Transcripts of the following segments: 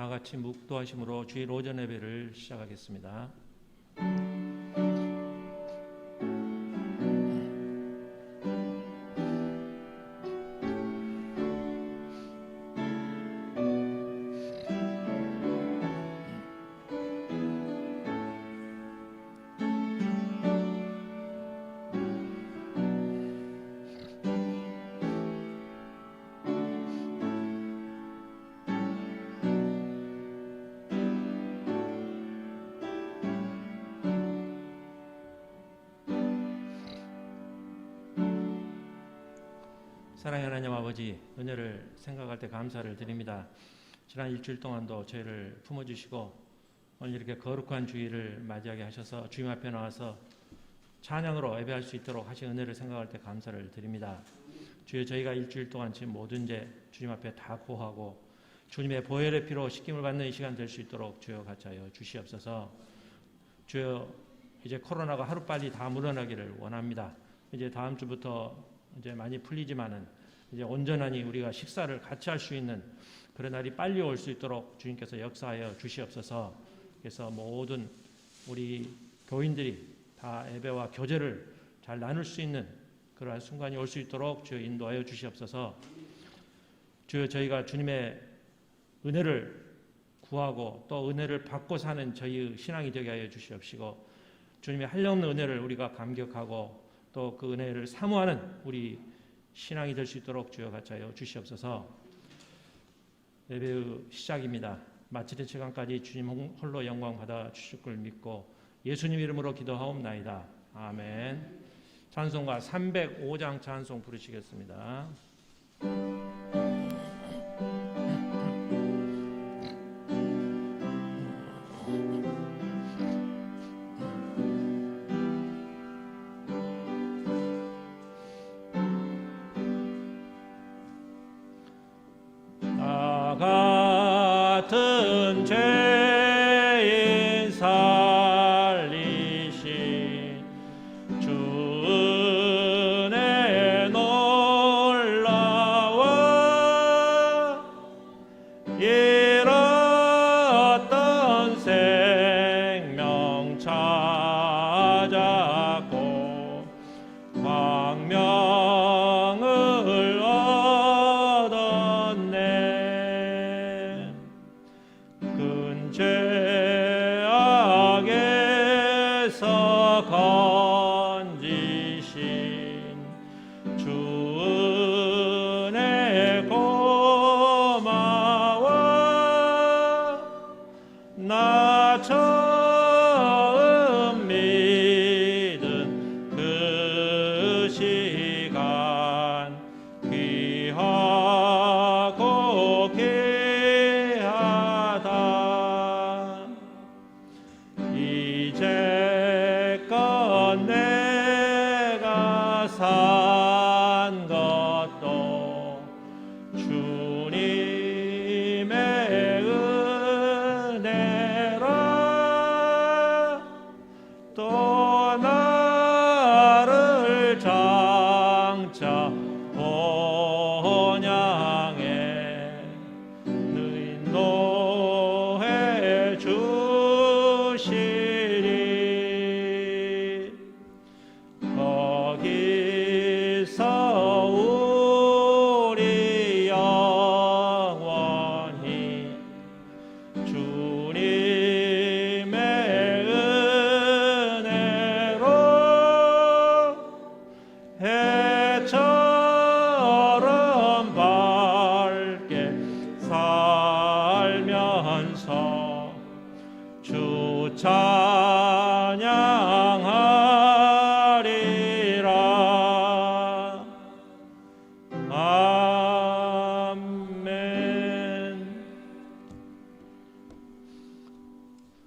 다 같이 묵도하심으로 주일 오전 예배를 시작하겠습니다. 사랑의 하나님 아버지, 은혜를 생각할 때 감사를 드립니다. 지난 일주일 동안도 저희를 품어주시고 오늘 이렇게 거룩한 주일을 맞이하게 하셔서 주님 앞에 나와서 찬양으로 예배할 수 있도록 하신 은혜를 생각할 때 감사를 드립니다. 주여, 저희가 일주일 동안 지금 모든 죄 주님 앞에 다 고하고 주님의 보혈의 피로 씻김을 받는 이 시간 될 수 있도록 주여 같이 하여 주시옵소서. 주여, 이제 코로나가 하루빨리 다 물러나기를 원합니다. 이제 다음 주부터 이제 많이 풀리지만은 이제 온전하니 우리가 식사를 같이 할 수 있는 그런 날이 빨리 올 수 있도록 주님께서 역사하여 주시옵소서. 그래서 모든 우리 교인들이 다 예배와 교제를 잘 나눌 수 있는 그러한 순간이 올 수 있도록 주여 인도하여 주시옵소서. 주여, 저희가 주님의 은혜를 구하고 또 은혜를 받고 사는 저희의 신앙이 되게 하여 주시옵시고, 주님의 한량없는 은혜를 우리가 감격하고 또 그 은혜를 사모하는 우리 신앙이 될 수 있도록 주여 같이 하여 주시옵소서. 예배의 시작입니다. 마치는 시간까지 주님 홀로 영광 받아 주실 걸 믿고 예수님 이름으로 기도하옵나이다. 아멘. 찬송가 305장 찬송 부르시겠습니다. 같은 죄인 살리신 주 은혜 놀라워 잃었던 생명 찾았고 광명을 얻었네. 큰 죄악에서 건지신 주 은혜 고마워. 나 처음 믿은 그 시간 귀하고 귀하다. 이제껏 내가 산 것도 주님의 은혜라. 또 나를 장차 본향에 인도해 주시리. 거기서 우리 영원히 주님의 은혜로 해처럼 밝게 살면서 주 찬양하리라. 아멘.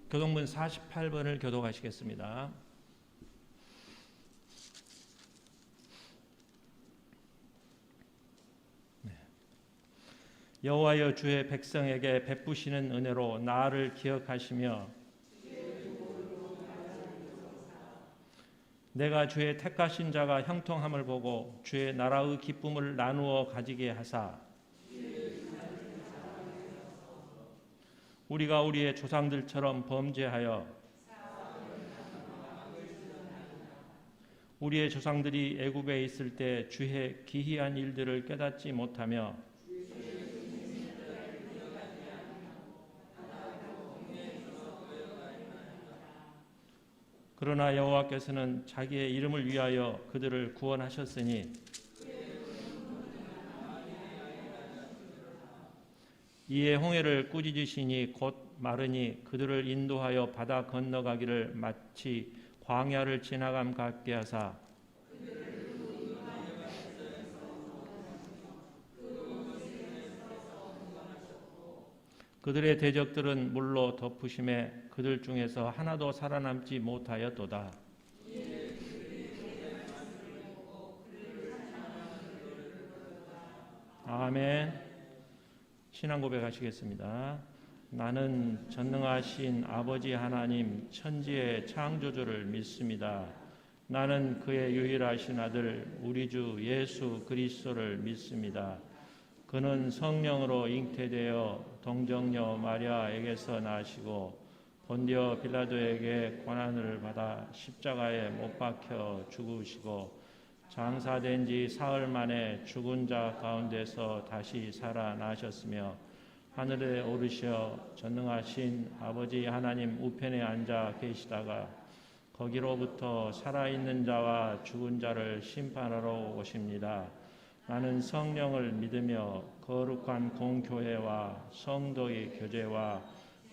교동문 48번을 교독하시겠습니다. 여호와여, 주의 백성에게 베푸시는 은혜로 나를 기억하시며 내가 주의 택하신 자가 형통함을 보고 주의 나라의 기쁨을 나누어 가지게 하사 우리가 우리의 조상들처럼 범죄하여 우리의 조상들이 애굽에 있을 때 주의 기이한 일들을 깨닫지 못하며 그러나 여호와께서는 자기의 이름을 위하여 그들을 구원하셨으니 이에 홍해를 꾸짖으시니 곧 마르니 그들을 인도하여 바다 건너가기를 마치 광야를 지나감 같게 하사 그들의 대적들은 물로 덮으심에 그들 중에서 하나도 살아남지 못하였도다. 아멘. 신앙 고백하시겠습니다. 나는 전능하신 아버지 하나님 천지의 창조주를 믿습니다. 나는 그의 유일하신 아들 우리 주 예수 그리스도를 믿습니다. 그는 성령으로 잉태되어 동정녀 마리아에게서 나시고 본디오 빌라도에게 고난을 받아 십자가에 못 박혀 죽으시고 장사된 지 사흘 만에 죽은 자 가운데서 다시 살아나셨으며 하늘에 오르셔 전능하신 아버지 하나님 우편에 앉아 계시다가 거기로부터 살아있는 자와 죽은 자를 심판하러 오십니다. 나는 성령을 믿으며 거룩한 공교회와 성도의 교제와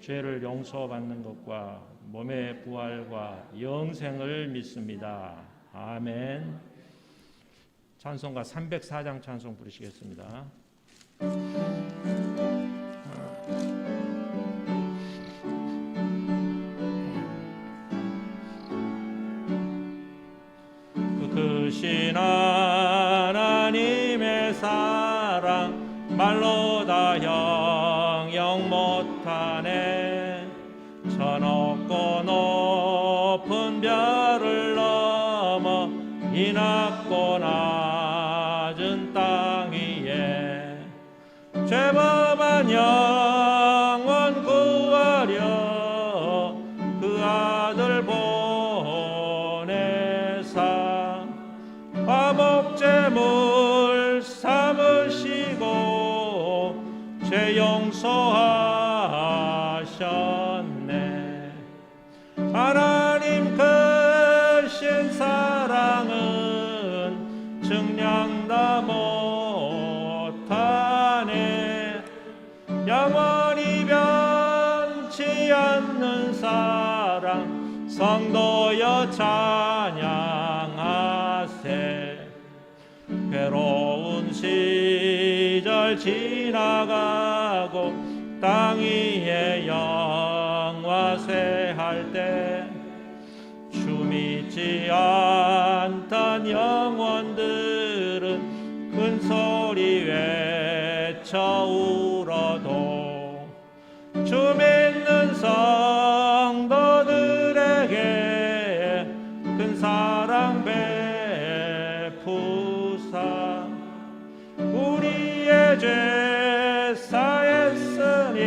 죄를 용서받는 것과 몸의 부활과 영생을 믿습니다. 아멘. 찬송가 304장 찬송 부르시겠습니다. 크신 하나님의 사랑 말로 다 형용 못하네. 저 높고 높은 별을 넘어 이 낮고 낮은 땅 위에 죄범한 영혼 구하려 그 아들 보내사 화목제물 삼으시고 죄 용서하셨네. 하나님 크신 사랑은 증량 다 못하네. 영원히 변치 않는 사랑 성도여 찬양하세. 괴로운 시절 지나가고 땅 위에 영화세할 때 주 믿지 않던 영혼들은 큰 소리 외쳐 울어도 주 믿는 성도들에게 큰 사랑 베푸사 우리의 죄 사했으니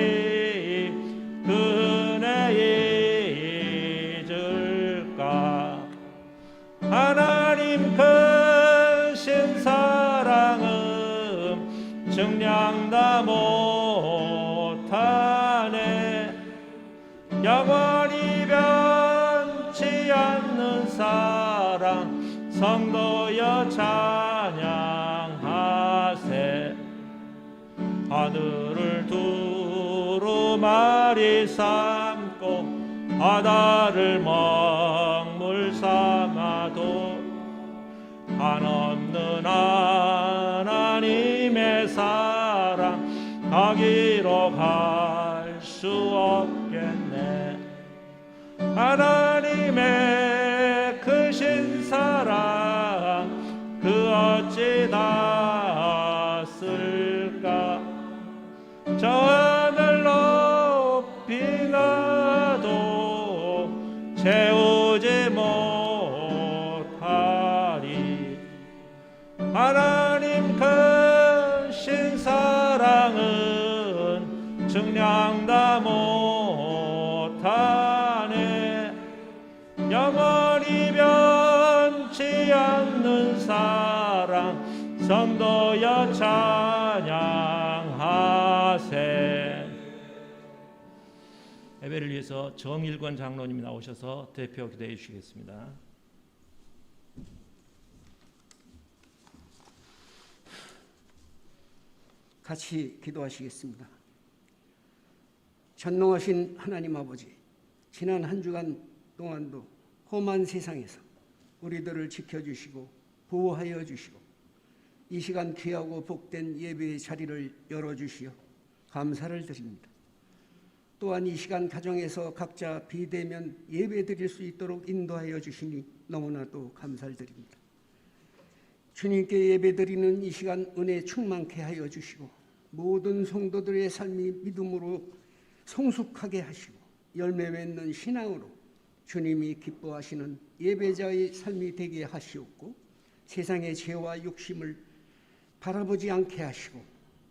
그 은혜 잊을까. 하나님 크신 사랑은 증량 다 못하네. 영원히 변치 않는 사랑 성도여 찬양하세. 하늘을 두루마리 삼고 바다를 먹물 삼아도 한없는 하나님의 사랑 거기로 갈 수 없겠네. 하나님의 크신 사랑 그 어찌 다 쓸까. 저 하늘 높이 가도 채우지 못하리. 하나님 크신 사랑은 생량 다 못하네. 영원히 변치 않는 사랑 성도여 찬양하세. 예배를 위해서 정일권 장로님이 나오셔서 대표 기도해 주시겠습니다. 같이 기도하시겠습니다. 전능하신 하나님 아버지, 지난 한 주간 동안도 험한 세상에서 우리들을 지켜주시고 보호하여 주시고 이 시간 귀하고 복된 예배의 자리를 열어주시어 감사를 드립니다. 또한 이 시간 가정에서 각자 비대면 예배 드릴 수 있도록 인도하여 주시니 너무나도 감사를 드립니다. 주님께 예배 드리는 이 시간 은혜 충만케 하여 주시고 모든 성도들의 삶이 믿음으로 성숙하게 하시고 열매 맺는 신앙으로 주님이 기뻐하시는 예배자의 삶이 되게 하시옵고 세상의 죄와 욕심을 바라보지 않게 하시고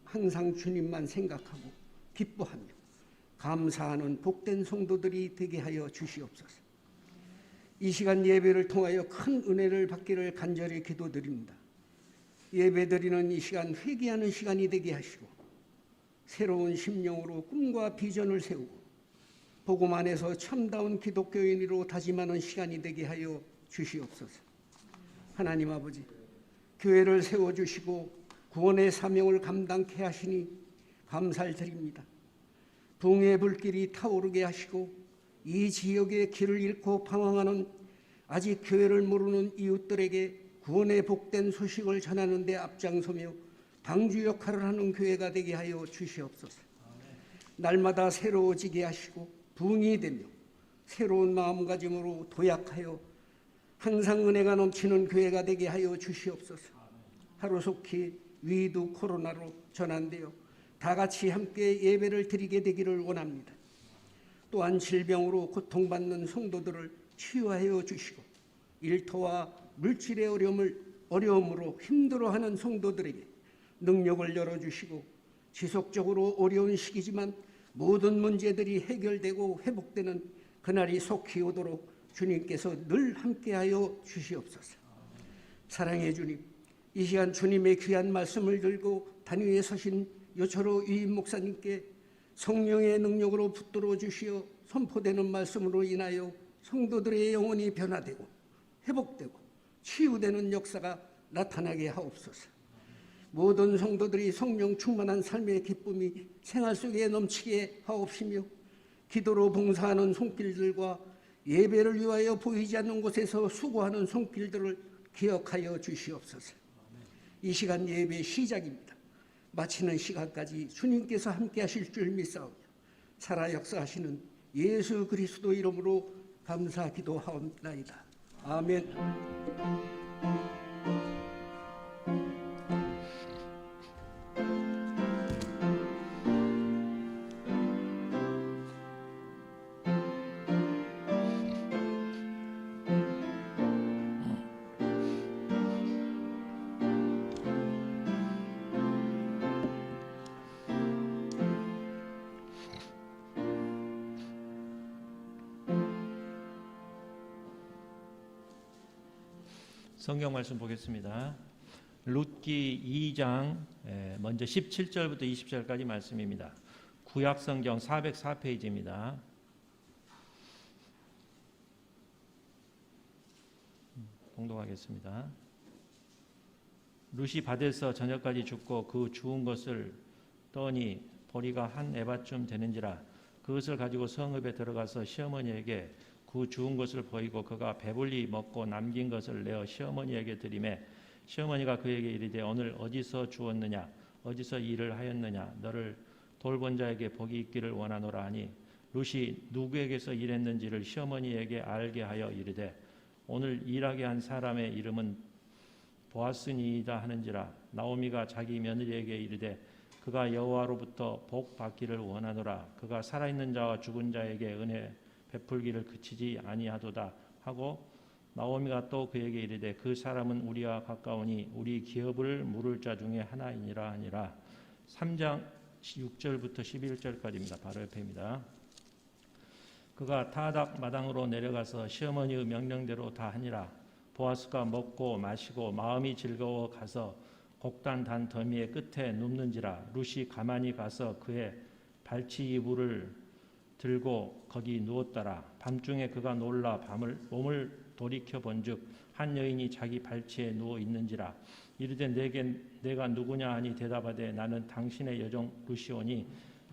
항상 주님만 생각하고 기뻐하며 감사하는 복된 성도들이 되게 하여 주시옵소서. 이 시간 예배를 통하여 큰 은혜를 받기를 간절히 기도드립니다. 예배드리는 이 시간 회개하는 시간이 되게 하시고 새로운 심령으로 꿈과 비전을 세우고 복음 안에서 참다운 기독교인으로 다짐하는 시간이 되게 하여 주시옵소서. 하나님 아버지, 교회를 세워주시고 구원의 사명을 감당케 하시니 감사를 드립니다. 붕의 불길이 타오르게 하시고 이 지역의 길을 잃고 방황하는 아직 교회를 모르는 이웃들에게 구원의 복된 소식을 전하는 데 앞장서며 방주 역할을 하는 교회가 되게 하여 주시옵소서. 날마다 새로워지게 하시고 부흥이 되며 새로운 마음가짐으로 도약하여 항상 은혜가 넘치는 교회가 되게 하여 주시옵소서. 하루속히 위드 코로나로 전환되어 다 같이 함께 예배를 드리게 되기를 원합니다. 또한 질병으로 고통받는 성도들을 치유하여 주시고 일터와 물질의 어려움으로 힘들어하는 성도들에게 능력을 열어주시고 지속적으로 어려운 시기지만 모든 문제들이 해결되고 회복되는 그날이 속히 오도록 주님께서 늘 함께하여 주시옵소서. 사랑의 주님, 이 시간 주님의 귀한 말씀을 들고 단위에 서신 요철호 유임 목사님께 성령의 능력으로 붙들어 주시어 선포되는 말씀으로 인하여 성도들의 영혼이 변화되고 회복되고 치유되는 역사가 나타나게 하옵소서. 모든 성도들이 성령 충만한 삶의 기쁨이 생활 속에 넘치게 하옵시며 기도로 봉사하는 손길들과 예배를 위하여 보이지 않는 곳에서 수고하는 손길들을 기억하여 주시옵소서. 이 시간 예배 시작입니다. 마치는 시간까지 주님께서 함께 하실 줄 믿사오며 살아 역사하시는 예수 그리스도 이름으로 감사 기도하옵나이다. 아멘. 성경 말씀 보겠습니다. 룻기 2장 먼저 17절부터 20절까지 말씀입니다. 구약 성경 404페이지입니다. 봉독하겠습니다. 룻이 밭에서 저녁까지 죽고 그 주운 것을 떠니 보리가 한 에바쯤 되는지라 그것을 가지고 성읍에 들어가서 시어머니에게 그 주운 것을 보이고 그가 배불리 먹고 남긴 것을 내어 시어머니에게 드리매 시어머니가 그에게 이르되 오늘 어디서 주었느냐 어디서 일을 하였느냐 너를 돌본 자에게 복이 있기를 원하노라 하니 룻이 누구에게서 일했는지를 시어머니에게 알게 하여 이르되 오늘 일하게 한 사람의 이름은 보아스니이다 하는지라 나오미가 자기 며느리에게 이르되 그가 여호와로부터 복 받기를 원하노라 그가 살아있는 자와 죽은 자에게 은혜 베풀기를 그치지 아니하도다 하고 나오미가 또 그에게 이르되 그 사람은 우리와 가까우니 우리 기업을 물을 자 중에 하나이니라 하니라. 3장 6절부터 11절까지입니다. 바로 옆에입니다. 그가 타닥 마당으로 내려가서 시어머니의 명령대로 다 하니라. 보아스가 먹고 마시고 마음이 즐거워 가서 곡단 단 더미의 끝에 눕는지라. 룻이 가만히 가서 그의 발치 이불을 들고 거기 누웠더라. 밤중에 그가 놀라 몸을 돌이켜 본즉 한 여인이 자기 발치에 누워 있는지라. 이르되 내가 누구냐 하니 대답하되 나는 당신의 여종 룻이오니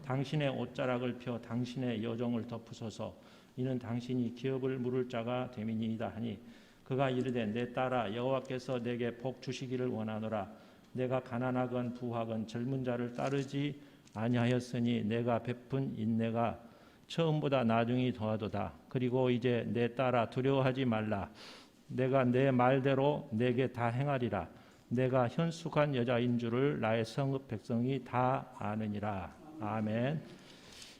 당신의 옷자락을 펴 당신의 여종을 덮으소서. 이는 당신이 기업을 물을 자가 됨이니이다 하니 그가 이르되 내 딸아 여호와께서 내게 복 주시기를 원하노라. 내가 가난하건 부하건 젊은 자를 따르지 아니하였으니 내가 베푼 인내가 처음보다 나중이 더하도다. 그리고 이제 내 딸아 두려워하지 말라. 내가 내 말대로 내게 다 행하리라. 내가 현숙한 여자인 줄을 나의 성읍 백성이 다 아느니라. 아멘.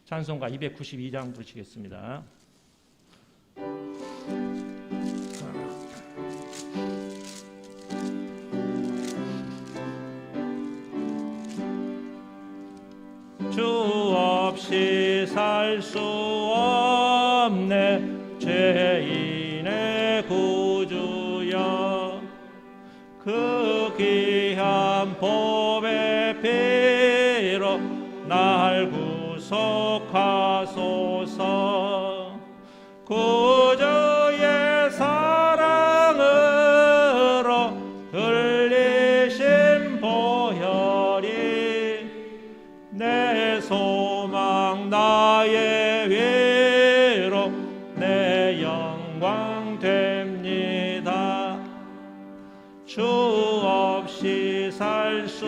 찬송가 292장 부르시겠습니다. 주 없이 살 수 없네 죄인의 구주여. 그 귀한 보배 피로 날 구속하소서. 구주의 사랑으로 흘리신 보혈이 내 소망 나의 위로 내 영광 됩니다. 주 없이 살 수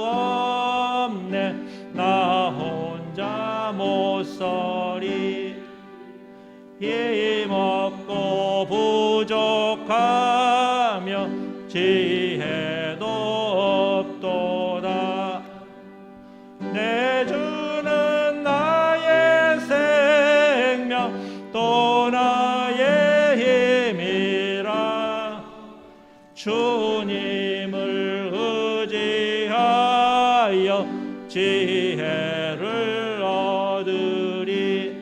없네 나 혼자 못 서리. 힘없고 부족하며 지혜도 없도다. 내 주는 나의 생명 또 나의 힘이라. 주님을 의지하여 지혜를 얻으리.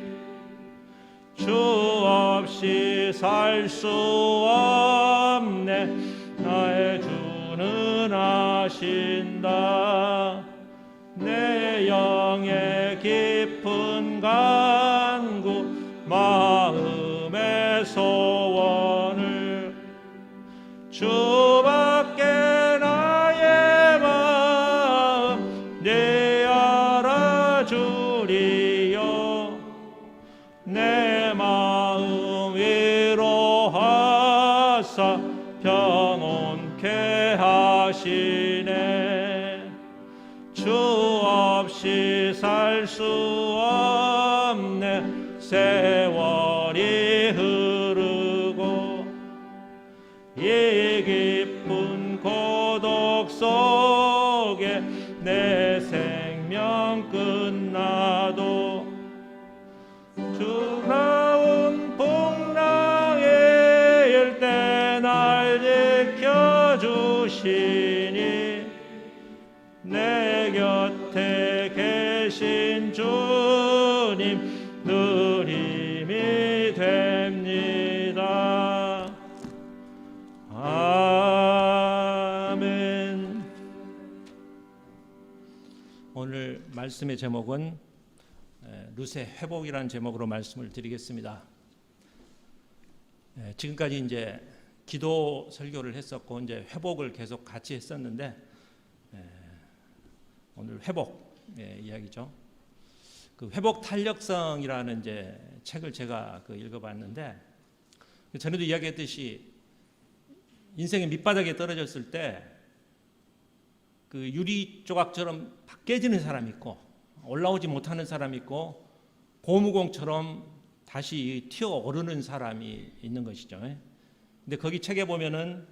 주 없이 살 수 없네 나의 주는 아신다. 내 영의 깊은 간구 마음의 소원을 주밖에 나의 마음 네 알아주리요. 내 마음 위로하사 평온케 하시네. 주 없이 살 수 없네 세월이 흐르고 이 깊은 고독 속에 내 생명 끝나도 주가운 풍랑일 때 날 지켜주시니 내 곁에 계신 주님 늘 힘이 됩니다. 아멘. 오늘 말씀의 제목은 룻의 회복이라는 제목으로 말씀을 드리겠습니다. 지금까지 이제 기도 설교를 했었고 이제 회복을 계속 같이 했었는데 오늘 회복 이야기죠. 그 회복 탄력성이라는 이제 책을 제가 읽어봤는데 전에도 이야기했듯이 인생의 밑바닥에 떨어졌을 때 그 유리 조각처럼 깨지는 사람이 있고 올라오지 못하는 사람이 있고 고무공처럼 다시 튀어오르는 사람이 있는 것이죠. 근데 거기 책에 보면은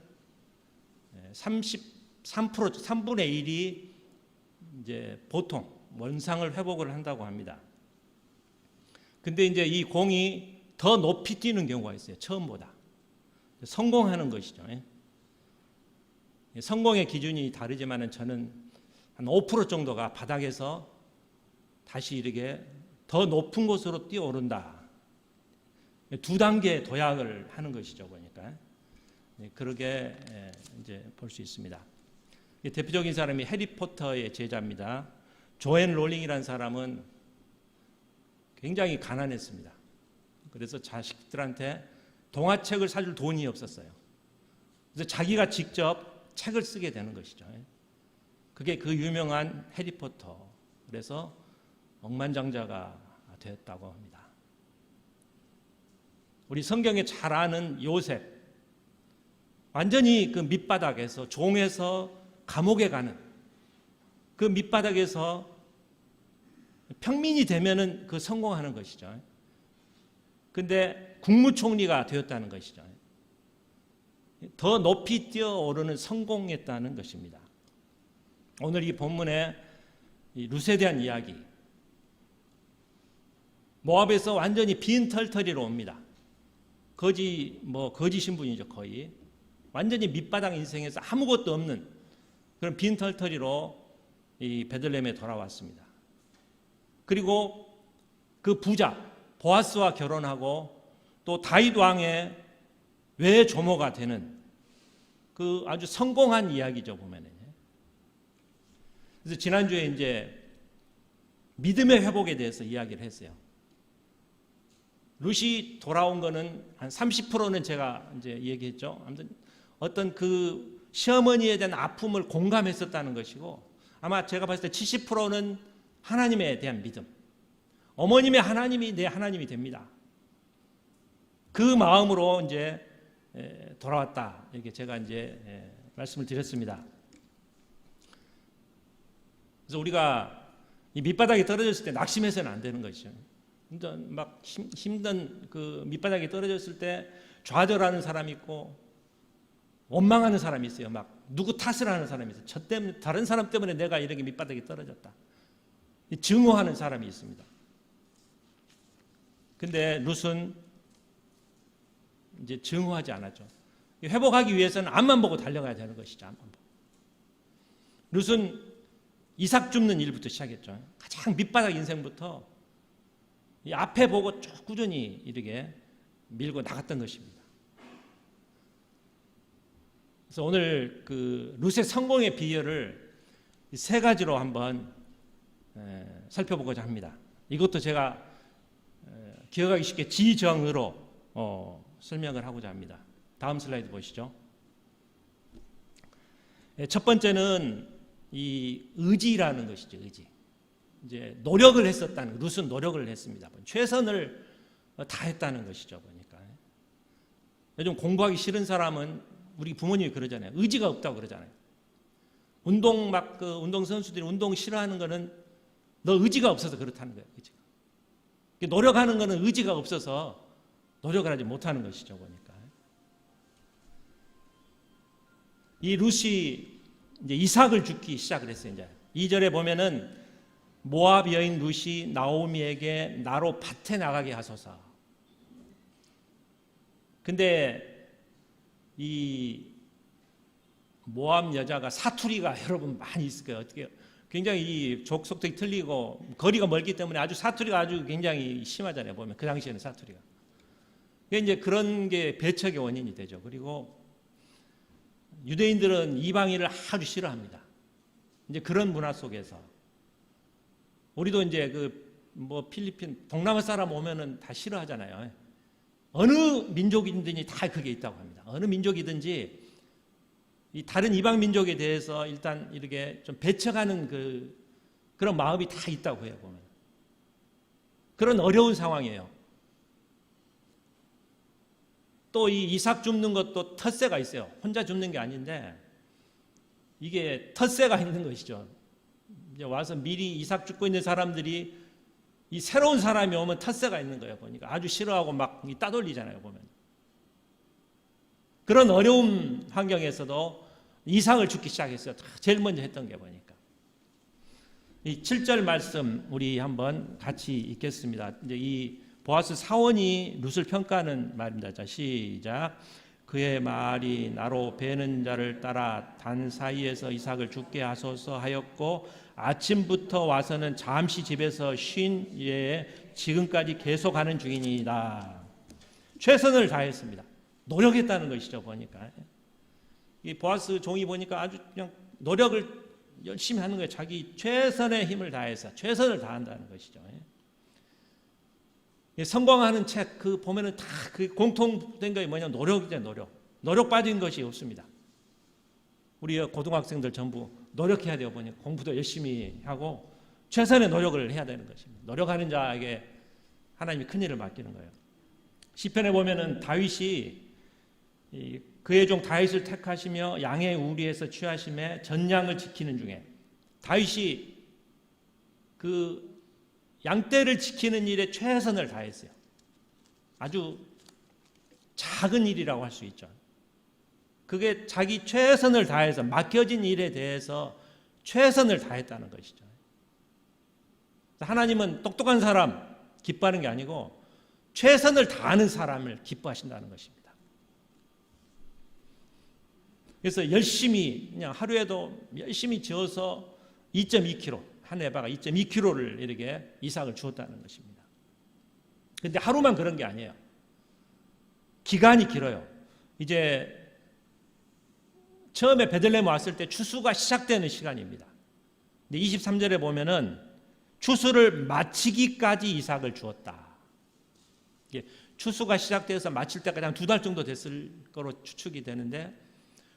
3분의 1이 이제 보통 원상을 회복을 한다고 합니다. 근데 이제 이 공이 더 높이 뛰는 경우가 있어요. 처음보다. 성공하는 것이죠. 성공의 기준이 다르지만은 저는 한 5% 정도가 바닥에서 다시 이렇게 더 높은 곳으로 뛰어오른다. 두 단계 도약을 하는 것이죠, 보니까. 그렇게 이제 볼 수 있습니다. 대표적인 사람이 해리포터의 제자입니다. 조앤 롤링이라는 사람은 굉장히 가난했습니다. 그래서 자식들한테 동화책을 사줄 돈이 없었어요. 그래서 자기가 직접 책을 쓰게 되는 것이죠. 그게 그 유명한 해리포터. 그래서 억만장자가 되었다고 합니다. 우리 성경에 잘 아는 요셉, 완전히 그 밑바닥에서 종에서 감옥에 가는 그 밑바닥에서 평민이 되면은 그 성공하는 것이죠. 근데 국무총리가 되었다는 것이죠. 더 높이 뛰어오르는 성공했다는 것입니다. 오늘 이 본문에 이 룻에 대한 이야기, 모압에서 완전히 빈털터리로 옵니다. 거지 신분이죠, 거의. 완전히 밑바닥 인생에서 아무것도 없는 그런 빈털터리로 이 베들레헴에 돌아왔습니다. 그리고 그 부자 보아스와 결혼하고 또 다윗 왕의 외조모가 되는 그 아주 성공한 이야기죠, 보면은. 그래서 지난주에 이제 믿음의 회복에 대해서 이야기를 했어요. 룻이 돌아온 거는 한 30%는 제가 이제 얘기했죠. 아무튼 어떤 그 시어머니에 대한 아픔을 공감했었다는 것이고, 아마 제가 봤을 때 70%는 하나님에 대한 믿음. 어머님의 하나님이 내 하나님이 됩니다. 그 마음으로 이제 돌아왔다. 이렇게 제가 이제 말씀을 드렸습니다. 그래서 우리가 이 밑바닥에 떨어졌을 때 낙심해서는 안 되는 것이죠. 막 힘든 그 밑바닥에 떨어졌을 때 좌절하는 사람이 있고 원망하는 사람이 있어요. 막 누구 탓을 하는 사람이 있어요. 저 때문에, 다른 사람 때문에 내가 이렇게 밑바닥에 떨어졌다. 증오하는 사람이 있습니다. 근데 룻은 이제 증오하지 않았죠. 회복하기 위해서는 앞만 보고 달려가야 되는 것이죠. 앞만 보고. 룻은 이삭 줍는 일부터 시작했죠. 가장 밑바닥 인생부터 이 앞에 보고 쭉 꾸준히 이렇게 밀고 나갔던 것입니다. 그래서 오늘 그 룻의 성공의 비결을 세 가지로 한번 살펴보고자 합니다. 이것도 제가 기억하기 쉽게 지정으로 설명을 하고자 합니다. 다음 슬라이드 보시죠. 첫 번째는 이 의지라는 것이죠. 의지. 이제 노력을 했었다는, 룻은 노력을 했습니다. 최선을 다했다는 것이죠. 보니까 요즘 공부하기 싫은 사람은 우리 부모님이 그러잖아요. 의지가 없다고 그러잖아요. 운동 선수들이 운동 싫어하는 거는 너 의지가 없어서 그렇다는 거예요. 의지가. 노력하는 거는 의지가 없어서 노력을 하지 못하는 것이죠. 보니까 이 룻이 이제 이삭을 죽기 시작을 했어요. 이제 2절에 보면은 모압 여인 룻이 나오미에게 나로 밭에 나가게 하소서. 근데 이 모압 여자가 사투리가 여러분 많이 있을 거예요. 어떻게 굉장히 이 족속들이 틀리고 거리가 멀기 때문에 아주 사투리가 아주 굉장히 심하잖아요. 보면 그 당시에는 사투리가. 이제 그런 게 배척의 원인이 되죠. 그리고 유대인들은 이방인을 아주 싫어합니다. 이제 그런 문화 속에서 우리도 이제 필리핀 동남아 사람 오면은 다 싫어하잖아요. 어느 민족이든지 다 그게 있다고 합니다. 어느 민족이든지 이 다른 이방 민족에 대해서 일단 이렇게 좀 배척하는 그런 마음이 다 있다고 해요. 보면 그런 어려운 상황이에요. 또 이 이삭 줍는 것도 텃세가 있어요. 혼자 줍는 게 아닌데 이게 텃세가 있는 것이죠. 이제 와서 미리 이삭 줍고 있는 사람들이 이 새로운 사람이 오면 텃세가 있는 거예요. 보니까 아주 싫어하고 막 따돌리잖아요. 보면 그런 어려운 환경에서도 이삭을 줍기 시작했어요. 제일 먼저 했던 게 보니까 이 7절 말씀 우리 한번 같이 읽겠습니다. 이제 이 보아스 사원이 룻을 평가하는 말입니다. 자, 시작. 그의 말이 나로 베는 자를 따라 단 사이에서 이삭을 죽게 하소서 하였고 아침부터 와서는 잠시 집에서 쉰 이에 지금까지 계속하는 중이니이다. 최선을 다했습니다. 노력했다는 것이죠. 보니까 이 보아스 종이 보니까 아주 그냥 노력을 열심히 하는 거예요. 자기 최선의 힘을 다해서 최선을 다한다는 것이죠. 성공하는 책 그 보면은 다 그 공통된 게 뭐냐면 노력이죠. 노력 빠진 것이 없습니다. 우리 고등학생들 전부 노력해야 돼요. 보니 공부도 열심히 하고 최선의 노력을 해야 되는 것입니다. 노력하는 자에게 하나님이 큰 일을 맡기는 거예요. 시편에 보면은 다윗이 그의 종 다윗을 택하시며 양의 우리에서 취하심에 전양을 지키는 중에 다윗이 그 양떼를 지키는 일에 최선을 다했어요. 아주 작은 일이라고 할 수 있죠. 그게 자기 최선을 다해서 맡겨진 일에 대해서 최선을 다했다는 것이죠. 하나님은 똑똑한 사람 기뻐하는 게 아니고 최선을 다하는 사람을 기뻐하신다는 것입니다. 그래서 열심히 그냥 하루에도 열심히 지어서 2.2kg 한 에바가 2.2kg를 이렇게 이삭을 주었다는 것입니다. 그런데 하루만 그런 게 아니에요. 기간이 길어요. 이제 처음에 베들레헴 왔을 때 추수가 시작되는 시간입니다. 근데 23절에 보면은 추수를 마치기까지 이삭을 주었다. 추수가 시작돼서 마칠 때까지 한 2달 정도 됐을 거로 추측이 되는데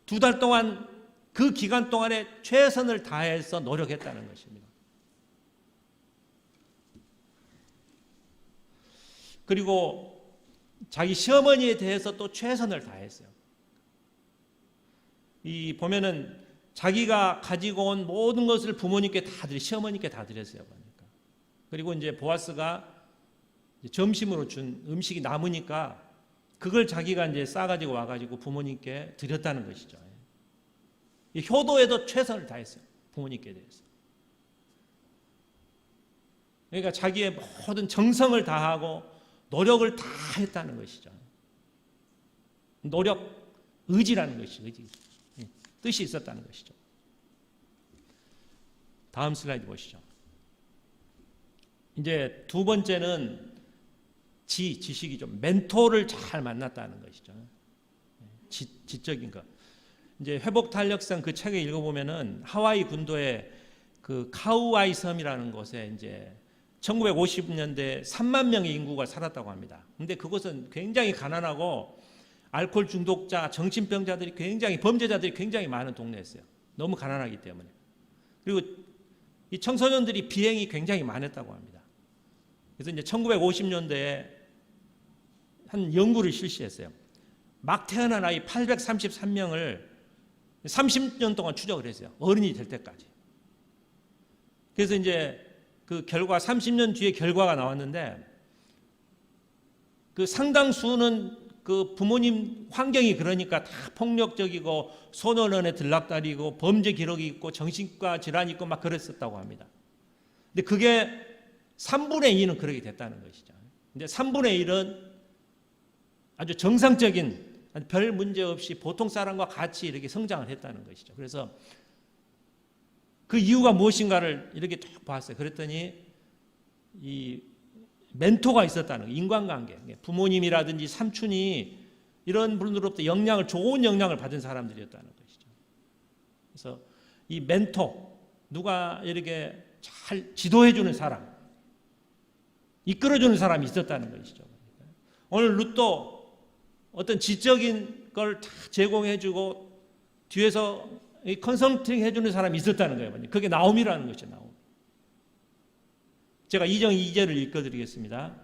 2달 동안 그 기간 동안에 최선을 다해서 노력했다는 것입니다. 그리고 자기 시어머니에 대해서 또 최선을 다했어요. 이 보면은 자기가 가지고 온 모든 것을 부모님께 다 시어머니께 다 드렸어요. 그러니까. 그리고 이제 보아스가 점심으로 준 음식이 남으니까 그걸 자기가 이제 싸가지고 와가지고 부모님께 드렸다는 것이죠. 이 효도에도 최선을 다했어요. 부모님께 대해서. 그러니까 자기의 모든 정성을 다하고 노력을 다 했다는 것이죠. 노력, 의지라는 것이죠. 의지. 뜻이 있었다는 것이죠. 다음 슬라이드 보시죠. 이제 두 번째는 지식이죠. 멘토를 잘 만났다는 것이죠. 지적인 것. 이제 회복 탄력성 그 책을 읽어보면은 하와이 군도의 그 카우아이 섬이라는 곳에 이제 1950년대 3만 명의 인구가 살았다고 합니다. 근데 그곳은 굉장히 가난하고 알코올 중독자, 정신병자들이 굉장히 범죄자들이 굉장히 많은 동네였어요. 너무 가난하기 때문에. 그리고 이 청소년들이 비행이 굉장히 많았다고 합니다. 그래서 이제 1950년대에 한 연구를 실시했어요. 막 태어난 아이 833명을 30년 동안 추적을 했어요. 어른이 될 때까지. 그래서 이제 그 결과 30년 뒤에 결과가 나왔는데 그 상당수는 그 부모님 환경이 그러니까 다 폭력적이고 소년원에 들락다리고 범죄 기록이 있고 정신과 질환이 있고 막 그랬었다고 합니다. 근데 그게 3분의 2는 그렇게 됐다는 것이죠. 근데 3분의 1은 아주 정상적인 별 문제 없이 보통 사람과 같이 이렇게 성장을 했다는 것이죠. 그래서 그 이유가 무엇인가를 이렇게 쭉 봤어요. 그랬더니 이 멘토가 있었다는 거예요. 인간관계. 부모님이라든지 삼촌이 이런 분들로부터 좋은 영향을 받은 사람들이었다는 것이죠. 그래서 이 멘토, 누가 이렇게 잘 지도해주는 사람, 이끌어주는 사람이 있었다는 것이죠. 오늘 룻도 어떤 지적인 걸 다 제공해주고 뒤에서 컨설팅 해주는 사람이 있었다는 거예요. 그게 나오미라는 것이죠. 나오미. 제가 2장 2절을 읽어드리겠습니다.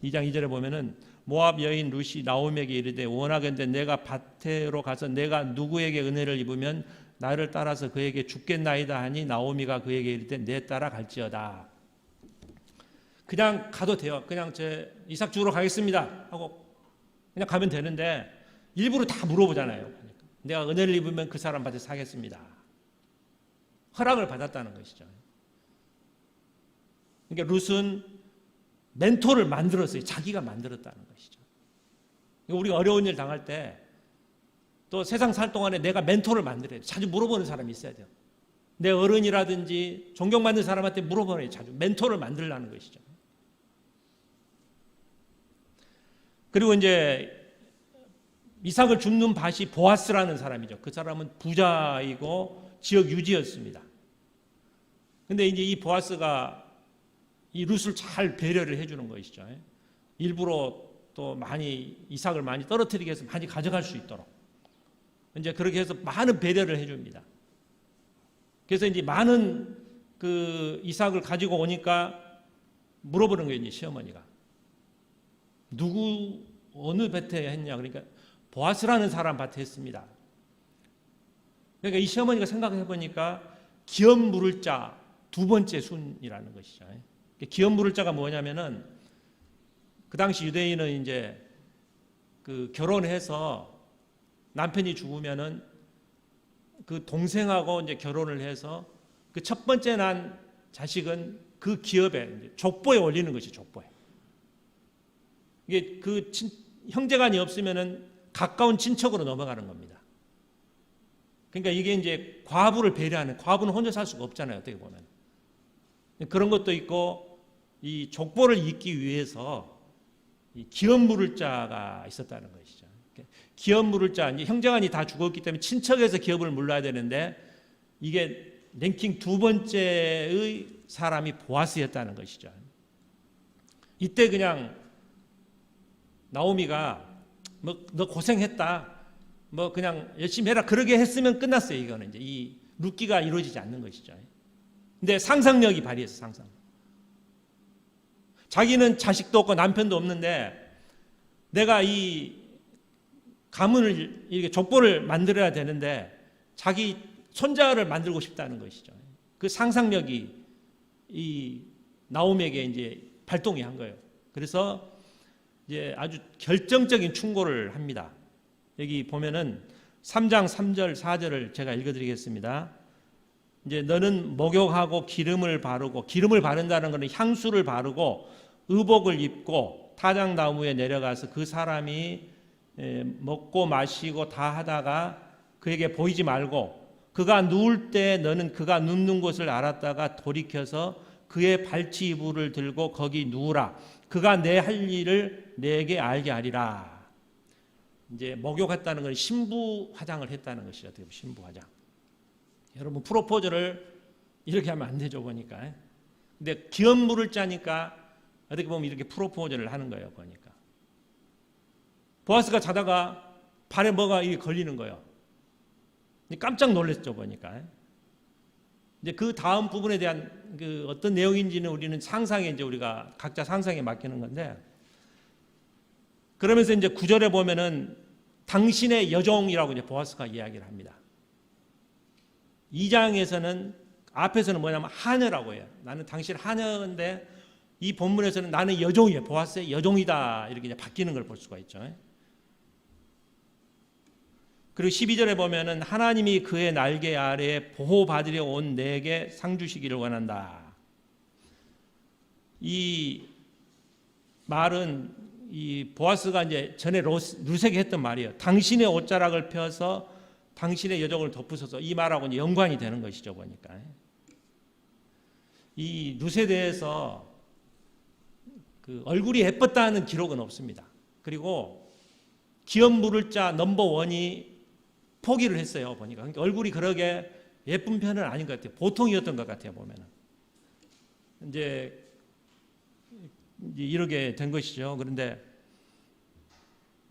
2장 2절에 보면은 모압 여인 룻이 나오미에게 이르되 원하건대 내가 밭으로 가서 내가 누구에게 은혜를 입으면 나를 따라서 그에게 죽겠나이다 하니 나오미가 그에게 이르되 내 따라 갈지어다. 그냥 가도 돼요. 그냥 제 이삭 주우러 가겠습니다 하고 그냥 가면 되는데 일부러 다 물어보잖아요. 내가 은혜를 입으면 그 사람 밭에 사겠습니다. 허락을 받았다는 것이죠. 그러니까 룻은 멘토를 만들었어요. 자기가 만들었다는 것이죠. 우리가 어려운 일 당할 때 또 세상 살 동안에 내가 멘토를 만들어야 돼. 자주 물어보는 사람이 있어야 돼요. 내 어른이라든지 존경받는 사람한테 물어보는 자주 멘토를 만들라는 것이죠. 그리고 이제 이삭을 줍는 밭이 보아스라는 사람이죠. 그 사람은 부자이고 지역 유지였습니다. 근데 이제 이 보아스가 이 룻을 잘 배려를 해주는 것이죠. 일부러 또 많이 이삭을 많이 떨어뜨리게 해서 많이 가져갈 수 있도록 이제 그렇게 해서 많은 배려를 해줍니다. 그래서 이제 많은 그 이삭을 가지고 오니까 물어보는 거예요, 이제 시어머니가. 누구 어느 밭에 했냐? 그러니까 보아스라는 사람 밭에 했습니다. 그러니까 이 시어머니가 생각해 보니까 기업 물을 자 두 번째 순이라는 것이죠. 기업 물을 자가 뭐냐면은 그 당시 유대인은 이제 그 결혼해서 남편이 죽으면은 그 동생하고 이제 결혼을 해서 그 첫 번째 난 자식은 그 기업에 이제 족보에 올리는 것이 족보에. 이게 그 형제간이 없으면은 가까운 친척으로 넘어가는 겁니다. 그러니까 이게 이제 과부를 배려하는, 과부는 혼자 살 수가 없잖아요, 어떻게 보면. 그런 것도 있고 이 족보를 잇기 위해서 이 기업 물을 자가 있었다는 것이죠. 기업 물을 자, 형제간이 다 죽었기 때문에 친척에서 기업을 물러야 되는데 이게 랭킹 두 번째의 사람이 보아스였다는 것이죠. 이때 그냥 나오미가 뭐 너 고생했다, 뭐 그냥 열심히 해라 그러게 했으면 끝났어요. 이거는 이제 이 룻기가 이루어지지 않는 것이죠. 근데 상상력이 발휘해서 상상. 자기는 자식도 없고 남편도 없는데 내가 이 가문을 이렇게 족보를 만들어야 되는데 자기 손자를 만들고 싶다는 것이죠. 그 상상력이 이 나오미에게 이제 발동이 한 거예요. 그래서 이제 아주 결정적인 충고를 합니다. 여기 보면은 3장 3절 4절을 제가 읽어드리겠습니다. 이제 너는 목욕하고 기름을 바른다는 것은 향수를 바르고 의복을 입고 타작나무에 내려가서 그 사람이 먹고 마시고 다 하다가 그에게 보이지 말고 그가 누울 때 너는 그가 눕는 곳을 알았다가 돌이켜서 그의 발치 이불을 들고 거기 누우라. 그가 내 할 일을 내게 알게 하리라. 이제 목욕했다는 건 신부 화장을 했다는 것이죠. 어떻게 보면 신부 화장. 여러분 프로포즈를 이렇게 하면 안 되죠 보니까. 근데 기업 물을 짜니까 어떻게 보면 이렇게 프로포즈를 하는 거예요 보니까. 보아스가 자다가 발에 뭐가 이게 걸리는 거예요. 깜짝 놀랐죠 보니까. 이제 그 다음 부분에 대한 그 어떤 내용인지는 우리는 상상에 이제 우리가 각자 상상에 맡기는 건데. 그러면서 이제 9절에 보면은 당신의 여종이라고 이제 보아스가 이야기를 합니다. 2장에서는 앞에서는 뭐냐면 하녀라고 해요. 나는 당신 하녀인데 이 본문에서는 나는 여종이에요. 보아스의 여종이다 이렇게 이제 바뀌는 걸 볼 수가 있죠. 그리고 12절에 보면은 하나님이 그의 날개 아래에 보호받으려 온 내게 상 주시기를 원한다. 이 말은 이 보아스가 이제 전에 룻에게 했던 말이에요. 당신의 옷자락을 펴서 당신의 여종을 덮으소서. 이 말하고 이제 연관이 되는 것이죠 보니까. 이 룻에 대해서 그 얼굴이 예뻤다는 기록은 없습니다. 그리고 기업 물을 자 넘버 원이 포기를 했어요 보니까. 그러니까 얼굴이 그러게 예쁜 편은 아닌 것 같아요. 보통이었던 것 같아요 보면은. 이제 이렇게 된 것이죠. 그런데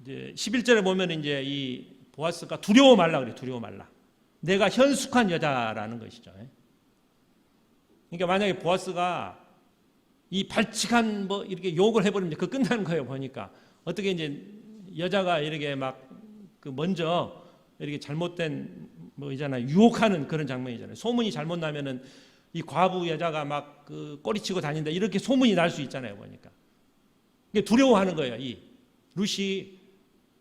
이제 11절에 보면 이제 이 보아스가 두려워 말라 그래. 두려워 말라. 내가 현숙한 여자라는 것이죠. 그러니까 만약에 보아스가 이 발칙한 뭐 이렇게 욕을 해버리면 그 끝나는 거예요 보니까. 어떻게 이제 여자가 이렇게 막 그 먼저 이렇게 잘못된 뭐 있잖아요. 유혹하는 그런 장면이잖아요. 소문이 잘못 나면은 이 과부 여자가 막 그 꼬리치고 다닌다 이렇게 소문이 날 수 있잖아요 보니까. 이게 두려워하는 거예요. 이 룻이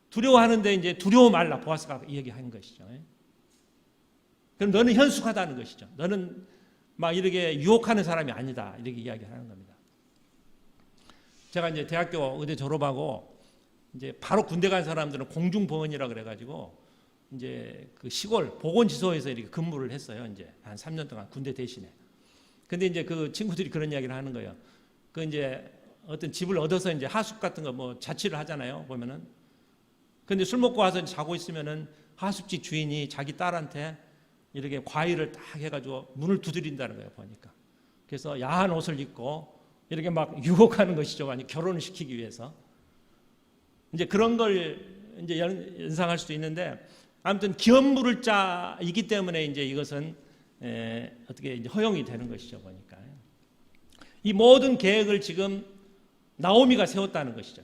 두려워하는데 이제 두려워 말라 보아스가 이야기한 것이죠. 그럼 너는 현숙하다는 것이죠. 너는 막 이렇게 유혹하는 사람이 아니다 이렇게 이야기하는 겁니다. 제가 이제 대학교 의대 졸업하고 이제 바로 군대 간 사람들은 공중보원이라 그래가지고 이제 그 시골 보건지소에서 이렇게 근무를 했어요. 이제 한 3년 동안 군대 대신에. 근데 이제 그 친구들이 그런 이야기를 하는 거예요. 그 이제 어떤 집을 얻어서 이제 하숙 같은 거 뭐 자취를 하잖아요. 보면은. 근데 술 먹고 와서 자고 있으면은 하숙집 주인이 자기 딸한테 이렇게 과일을 딱 해가지고 문을 두드린다는 거예요. 보니까. 그래서 야한 옷을 입고 이렇게 막 유혹하는 것이죠. 아니 결혼을 시키기 위해서. 이제 그런 걸 이제 연상할 수도 있는데 아무튼 기업물을 자이기 때문에 이제 이것은 어떻게 이제 허용이 되는 것이죠. 보니까 이 모든 계획을 지금 나오미가 세웠다는 것이죠.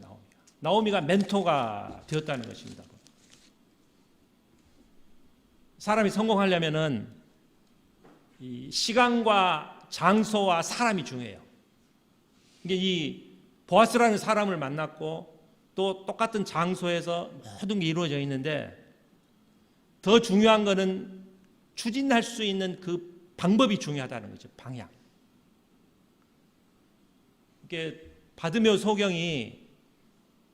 나오미가 멘토가 되었다는 것입니다. 사람이 성공하려면은 이 시간과 장소와 사람이 중요해요. 이게 이 보아스라는 사람을 만났고 또 똑같은 장소에서 모든 게 이루어져 있는데 더 중요한 것은 추진할 수 있는 그 방법이 중요하다는 거죠. 방향. 이게 바드메오 소경이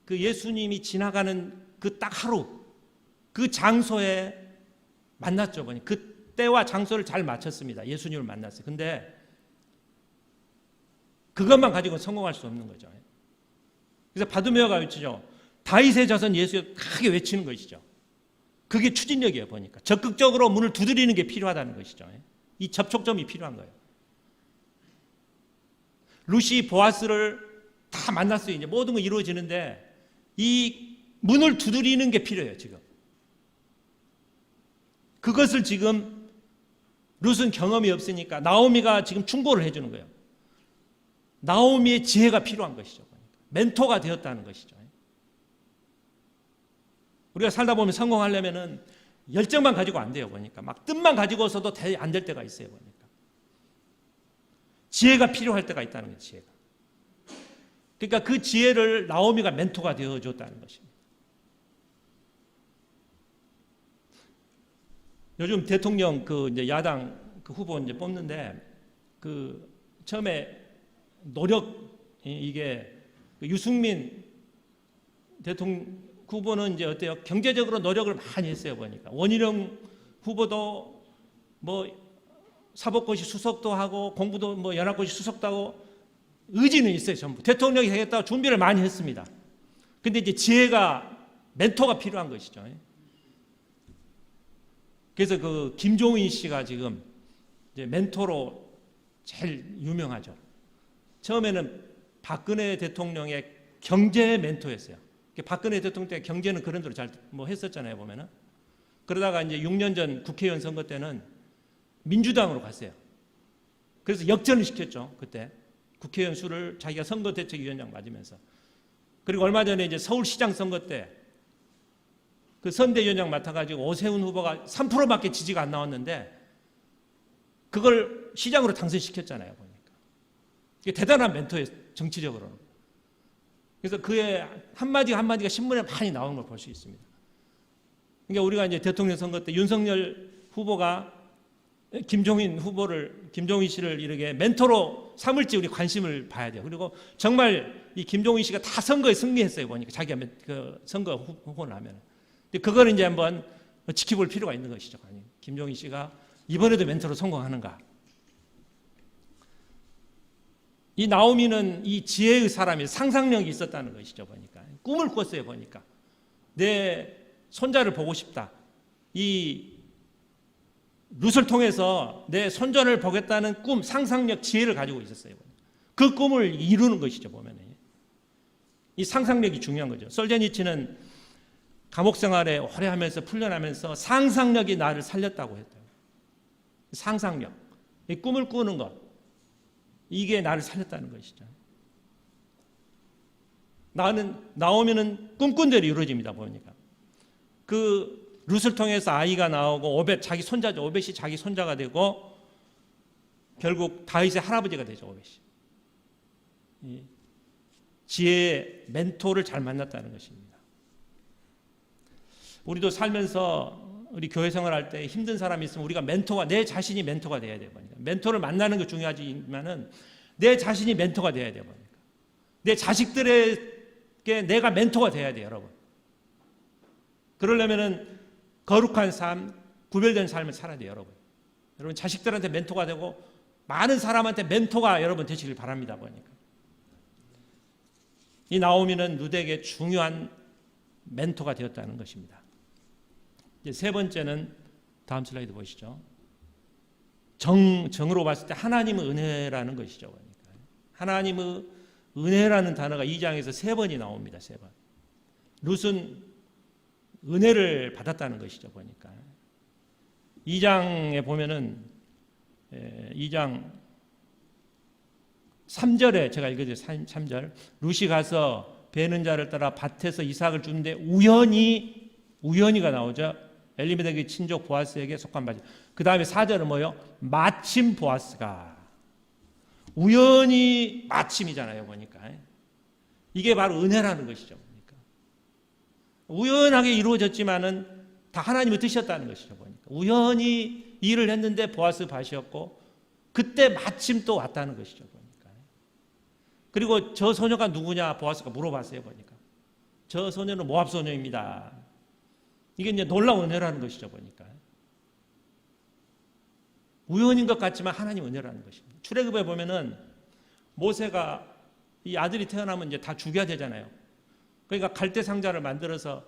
그 예수님이 지나가는 그 딱 하루 그 장소에 만났죠. 그 때와 장소를 잘 맞췄습니다. 예수님을 만났어요. 근데 그것만 가지고는 성공할 수 없는 거죠. 그래서 바드메오가 외치죠. 다윗의 자손 예수여 크게 외치는 것이죠. 그게 추진력이에요. 보니까 적극적으로 문을 두드리는 게 필요하다는 것이죠. 이 접촉점이 필요한 거예요. 루시 보아스를 다 만났어요. 이제 모든 거 이루어지는데 이 문을 두드리는 게 필요해요. 지금 그것을 지금 룻은 경험이 없으니까 나오미가 지금 충고를 해주는 거예요. 나오미의 지혜가 필요한 것이죠. 멘토가 되었다는 것이죠. 우리가 살다 보면 성공하려면은 열정만 가지고 안 돼요. 보니까 막 뜻만 가지고서도 안 될 때가 있어요. 보니까 지혜가 필요할 때가 있다는 거예요. 지혜가. 그러니까 그 지혜를 나오미가 멘토가 되어줬다는 것입니다. 요즘 대통령 그 이제 야당 그 후보 이제 뽑는데 그 처음에 이게 유승민 대통령 후보는 이제 어때요? 경제적으로 노력을 많이 했어요. 보니까 원희룡 후보도 뭐 사법고시 수석도 하고 공부도 뭐 연합고시 수석도 하고 의지는 있어요. 전부 대통령이 되겠다고 준비를 많이 했습니다. 근데 이제 지혜가 멘토가 필요한 것이죠. 그래서 그 김종인 씨가 지금 이제 멘토로 제일 유명하죠. 처음에는 박근혜 대통령의 경제 멘토였어요. 박근혜 대통령 때 경제는 그런 대로 잘 뭐 했었잖아요. 보면은 그러다가 이제 6년 전 국회의원 선거 때는 민주당으로 갔어요. 그래서 역전을 시켰죠. 그때 국회의원 수를 자기가 선거대책위원장 맞으면서. 그리고 얼마 전에 이제 서울시장 선거 때 그 선대위원장 맡아가지고 오세훈 후보가 3%밖에 지지가 안 나왔는데 그걸 시장으로 당선시켰잖아요. 보니까 이게 대단한 멘토예요. 정치적으로는. 그래서 그의 한마디가 신문에 많이 나오는 걸 볼 수 있습니다. 그러니까 우리가 이제 대통령 선거 때 윤석열 후보가 김종인 씨를 이렇게 멘토로 삼을지 우리 관심을 봐야 돼요. 그리고 정말 이 김종인 씨가 다 선거에 승리했어요. 보니까 자기가 그 선거 후보를 하면. 근데 그걸 이제 한번 지켜볼 필요가 있는 것이죠. 아니, 김종인 씨가 이번에도 멘토로 성공하는가. 이 나오미는 이 지혜의 사람이 상상력이 있었다는 것이죠. 보니까 꿈을 꿨어요. 보니까 내 손자를 보고 싶다. 이 룻을 통해서 내 손자를 보겠다는 꿈, 상상력, 지혜를 가지고 있었어요. 그 꿈을 이루는 것이죠. 보면 이 상상력이 중요한 거죠. 솔제니치는 감옥 생활에 오래 하면서 풀려나면서 상상력이 나를 살렸다고 했대요. 상상력, 이 꿈을 꾸는 것, 이게 나를 살렸다는 것이죠. 나오면은 꿈꾼 대로 이루어집니다. 보니까 그 룻을 통해서 아이가 나오고 오벳 자기 손자죠. 오벳이 자기 손자가 되고 결국 다윗의 할아버지가 되죠. 오벳이 지혜의 멘토를 잘 만났다는 것입니다. 우리도 살면서 우리 교회 생활할 때 힘든 사람이 있으면 우리가 내 자신이 멘토가 돼야 돼요. 멘토를 만나는 게 중요하지만은 내 자신이 멘토가 돼야 돼요. 내 자식들에게 내가 멘토가 돼야 돼요, 여러분. 그러려면은 거룩한 삶, 구별된 삶을 살아야 돼요, 여러분. 여러분 자식들한테 멘토가 되고 많은 사람한테 멘토가 여러분 되시길 바랍니다. 보니까 이 나오미는 룻에게 중요한 멘토가 되었다는 것입니다. 이제 세 번째는 다음 슬라이드 보시죠. 정으로 봤을 때 하나님의 은혜라는 것이죠. 그러니까 하나님의 은혜라는 단어가 2장에서 3번이 나옵니다. 3번. 룻은 은혜를 받았다는 것이죠. 보니까 2장에 보면은 2장 3절에 제가 읽어드려요. 3절. 룻이 가서 베는 자를 따라 밭에서 이삭을 주는데 우연히가 나오죠. 엘리멜렉의 친족 보아스에게 속한 바지. 그 다음에 4절은 뭐예요? 마침 보아스가. 우연히 마침이잖아요. 보니까 이게 바로 은혜라는 것이죠. 보니까 우연하게 이루어졌지만은 다 하나님의 뜻이었다는 것이죠. 보니까 우연히 일을 했는데 보아스 밭이었고 그때 마침 또 왔다는 것이죠. 보니까 그리고 저 소녀가 누구냐 보아스가 물어봤어요. 보니까 저 소녀는 모압 소녀입니다. 이게 이제 놀라운 은혜라는 것이죠. 보니까 우연인 것 같지만 하나님 은혜라는 것입니다. 출애굽에 보면은 모세가 이 아들이 태어나면 이제 다 죽여야 되잖아요. 그러니까 갈대 상자를 만들어서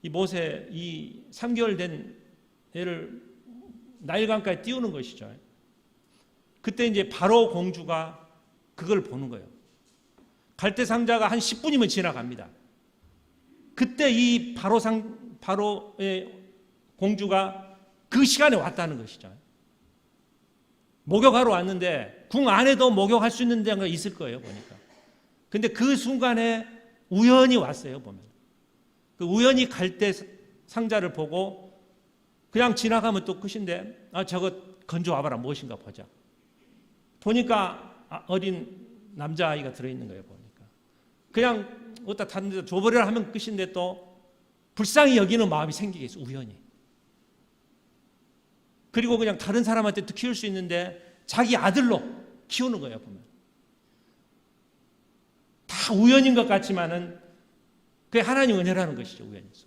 이 모세 이 3개월 된 애를 나일강가에 띄우는 것이죠. 그때 이제 바로 공주가 그걸 보는 거예요. 갈대 상자가 한 10분이면 지나갑니다. 그때 이 바로의 공주가 그 시간에 왔다는 것이죠. 목욕하러 왔는데 궁 안에도 목욕할 수 있는 데가 있을 거예요. 보니까. 근데 그 순간에 우연히 왔어요. 보면 그 우연히 갈대 상자를 보고 그냥 지나가면 또 끝인데 저거 건져와봐라 무엇인가 보자. 보니까 어린 남자아이가 들어있는 거예요. 보니까 그냥 어디다 다른 데다 줘버리라 하면 끝인데 또 불쌍히 여기는 마음이 생기겠어. 우연히. 그리고 그냥 다른 사람한테도 키울 수 있는데 자기 아들로 키우는 거예요. 보면 다 우연인 것 같지만은 그게 하나님 은혜라는 것이죠. 우연이죠.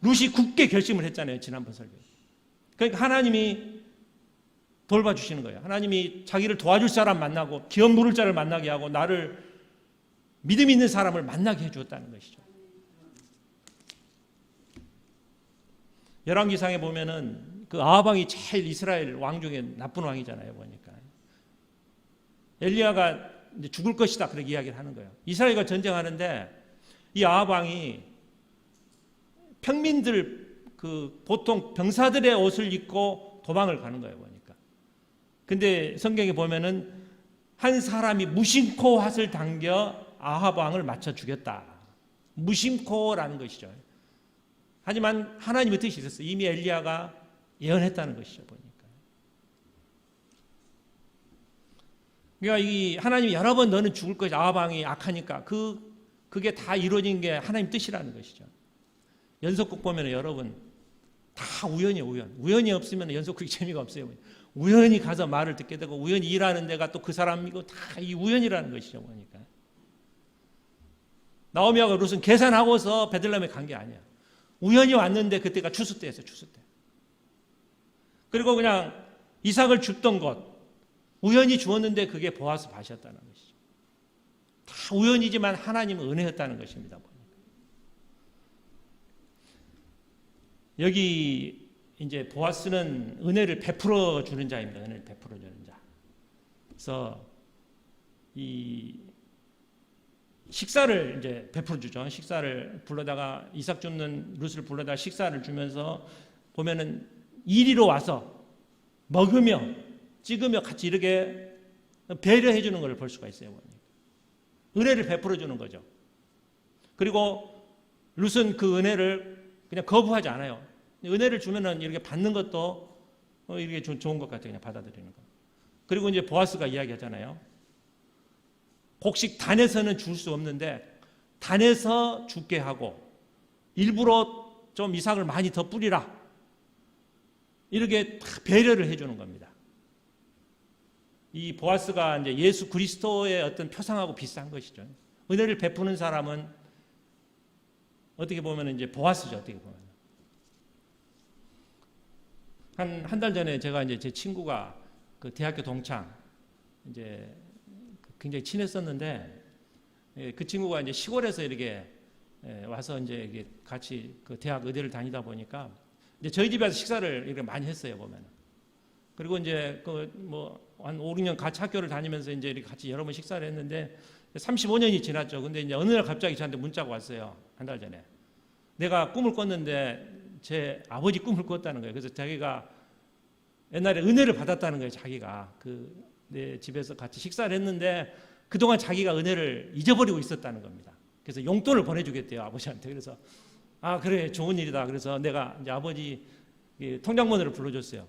룻이 굳게 결심을 했잖아요. 지난번 설교에. 그러니까 하나님이 돌봐주시는 거예요. 하나님이 자기를 도와줄 사람 만나고 기업 물을 자를 만나게 하고 나를 믿음 있는 사람을 만나게 해주었다는 것이죠. 열왕기상에 보면은 그 아합 왕이 제일 이스라엘 왕 중에 나쁜 왕이잖아요. 보니까 엘리야가 이제 죽을 것이다 그렇게 이야기를 하는 거예요. 이스라엘과 전쟁하는데 이 아합 왕이 평민들 그 보통 병사들의 옷을 입고 도망을 가는 거예요. 보니까 근데 성경에 보면은 한 사람이 무심코 핫을 당겨 아합 왕을 맞춰 죽였다. 무심코라는 것이죠. 하지만 하나님의 뜻이 있었어요. 이미 엘리야가 예언했다는 것이죠. 보니까. 그러니까 이 하나님이 여러 번 너는 죽을 것이 아합 왕이 악하니까 그게 다 이루어진 게 하나님 뜻이라는 것이죠. 연속극 보면 여러분 다 우연이에요. 우연이 없으면 연속극이 재미가 없어요. 우연히 가서 말을 듣게 되고 우연히 일하는 데가 또 그 사람이고 다 이 우연이라는 것이죠. 보니까 나오미하고 룻은 계산하고서 베들레헴에 간 게 아니야. 우연히 왔는데 그때가 추수 때였어요. 추수 때. 그리고 그냥 이삭을 줍던 것 우연히 주었는데 그게 보아스 밭이었다는 것이죠. 다 우연이지만 하나님은 은혜였다는 것입니다. 여기 이제 보아스는 은혜를 베풀어 주는 자입니다. 은혜를 베풀어 주는 자. 그래서 이 식사를 이제 베풀어 주죠. 식사를 불러다가 이삭 줍는 룻을 불러다가 식사를 주면서 보면은 이리로 와서 먹으며 찍으며 같이 이렇게 배려해 주는 것을 볼 수가 있어요. 은혜를 베풀어 주는 거죠. 그리고 룻은 그 은혜를 그냥 거부하지 않아요. 은혜를 주면은 이렇게 받는 것도 이렇게 좋은 것 같아요. 그냥 받아들이는 거. 그리고 이제 보아스가 이야기하잖아요. 곡식 단에서는 줄 수 없는데 단에서 죽게 하고 일부러 좀 이삭을 많이 더 뿌리라. 이렇게 배려를 해주는 겁니다. 이 보아스가 이제 예수 그리스도의 어떤 표상하고 비슷한 것이죠. 은혜를 베푸는 사람은 어떻게 보면 이제 보아스죠. 어떻게 보면 한 달 전에 제가 이제 제 친구가 그 대학교 동창 이제 굉장히 친했었는데 그 친구가 이제 시골에서 이렇게 와서 이제 이게 같이 그 대학 의대를 다니다 보니까 이제 저희 집에서 식사를 이렇게 많이 했어요 보면. 그리고 이제 그 뭐 한 5, 6년 같이 학교를 다니면서 이제 이렇게 같이 여러 번 식사를 했는데 35년이 지났죠. 근데 이제 어느 날 갑자기 저한테 문자가 왔어요. 한 달 전에. 내가 꿈을 꿨는데 제 아버지 꿈을 꿨다는 거예요. 그래서 자기가 옛날에 은혜를 받았다는 거예요. 자기가 그 내 집에서 같이 식사를 했는데 그동안 자기가 은혜를 잊어버리고 있었다는 겁니다. 그래서 용돈을 보내주겠대요. 아버지한테. 그래서 아 그래 좋은 일이다. 그래서 내가 이제 아버지 통장번호를 불러줬어요.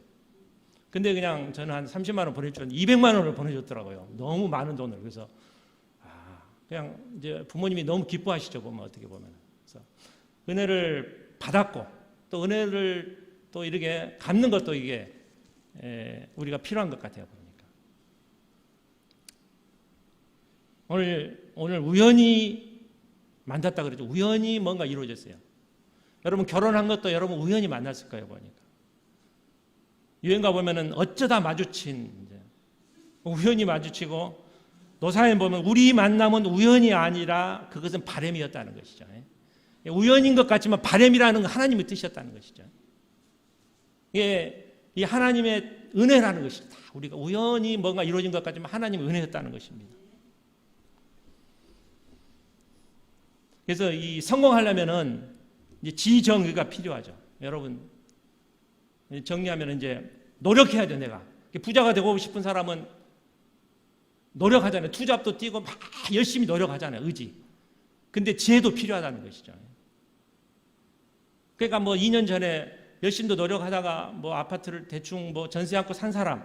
근데 그냥 저는 한 30만 원 보내줬는데 200만 원을 보내줬더라고요. 너무 많은 돈을. 그래서 그냥 이제 부모님이 너무 기뻐하시죠. 보면 어떻게 보면. 그래서 은혜를 받았고 또 은혜를 또 이렇게 갚는 것도 이게 우리가 필요한 것 같아요. 보니까 오늘 우연히 만났다 그러죠. 우연히 뭔가 이루어졌어요. 여러분 결혼한 것도 여러분 우연히 만났을 거예요. 보니까 유행가 보면은 어쩌다 마주친 이제 우연히 마주치고 노사에 보면 우리 만남은 우연이 아니라 그것은 바람이었다는 것이죠. 우연인 것 같지만 바람이라는 건 하나님의 뜻이었다는 것이죠. 이게 이 하나님의 은혜라는 것이다. 우리가 우연히 뭔가 이루어진 것 같지만 하나님의 은혜였다는 것입니다. 그래서 이 성공하려면은 이제 지정의가 필요하죠. 여러분 정리하면 이제 노력해야 돼. 내가 부자가 되고 싶은 사람은 노력하잖아요. 투잡도 뛰고 막 열심히 노력하잖아요. 의지. 근데 지혜도 필요하다는 것이죠. 그러니까 뭐 2년 전에 열심히 노력하다가 뭐 아파트를 대충 뭐 전세 안고 산 사람,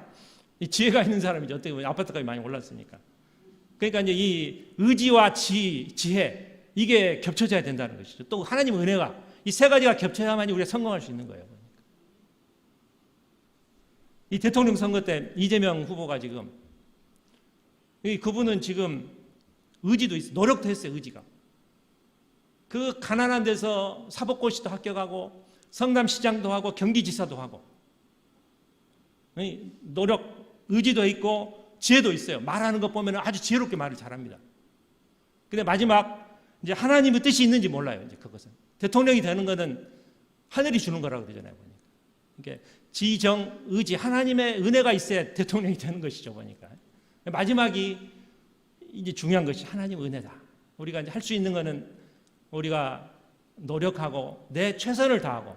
이 지혜가 있는 사람이죠. 어떻게 보면 아파트값이 많이 올랐으니까. 그러니까 이제 이 의지와 지혜 이게 겹쳐져야 된다는 것이죠. 또 하나님의 은혜가 이 세 가지가 겹쳐야만이 우리가 성공할 수 있는 거예요. 이 대통령 선거 때 이재명 후보가 지금 그분은 지금 의지도 있어, 노력도 했어요. 의지가. 그 가난한 데서 사법고시도 합격하고 성남시장도 하고 경기지사도 하고 노력, 의지도 있고 지혜도 있어요. 말하는 것 보면 아주 지혜롭게 말을 잘합니다. 근데 마지막 이제 하나님의 뜻이 있는지 몰라요. 이제 그것은 대통령이 되는 것은 하늘이 주는 거라고 그러잖아요. 그러니까 지정, 의지, 하나님의 은혜가 있어야 대통령이 되는 것이죠. 보니까 마지막이 이제 중요한 것이 하나님의 은혜다. 우리가 이제 할 수 있는 것은 우리가 노력하고 내 최선을 다하고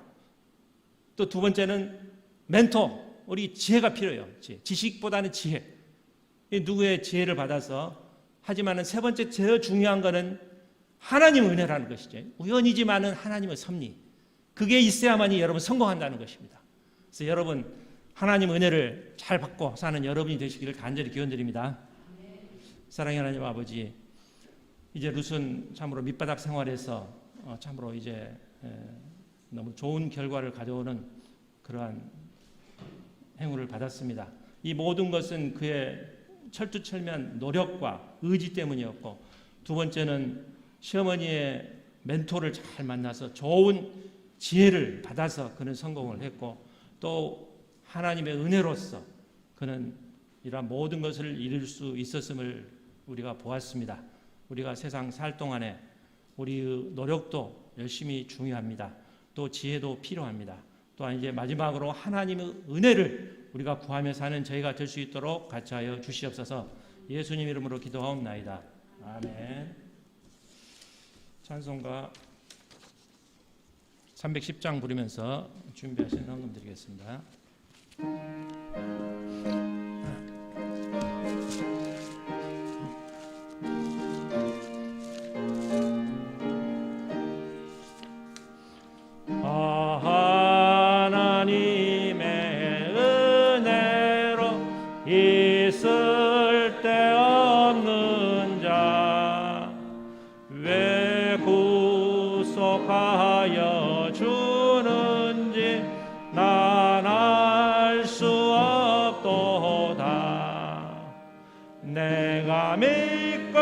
또 두 번째는 멘토, 우리 지혜가 필요해요. 지식보다는 지혜. 누구의 지혜를 받아서 하지만은 세 번째 제일 중요한 것은 하나님의 은혜라는 것이죠. 우연이지만은 하나님의 섭리. 그게 있어야만이 여러분 성공한다는 것입니다. 그래서 여러분 하나님의 은혜를 잘 받고 사는 여러분이 되시기를 간절히 기원드립니다. 사랑의 하나님 아버지, 이제 룻은 참으로 밑바닥 생활에서 참으로 이제 너무 좋은 결과를 가져오는 그러한 행운을 받았습니다. 이 모든 것은 그의 철두철미한 노력과 의지 때문이었고, 두 번째는 시어머니의 멘토를 잘 만나서 좋은 지혜를 받아서 그는 성공을 했고, 또 하나님의 은혜로서 그는 이러한 모든 것을 이룰 수 있었음을 우리가 보았습니다. 우리가 세상 살 동안에 우리의 노력도 열심히 중요합니다. 또 지혜도 필요합니다. 또한 이제 마지막으로 하나님의 은혜를 우리가 구하며 사는 저희가 될 수 있도록 같이하여 주시옵소서. 예수님 이름으로 기도하옵나이다. 아멘. 찬송가 310장 부르면서 준비하신 헌금 드리겠습니다. 하나님의 은혜로 있을 데 없는 자 왜 구속하여 주는지 난 알 수 없도다. 내가 믿고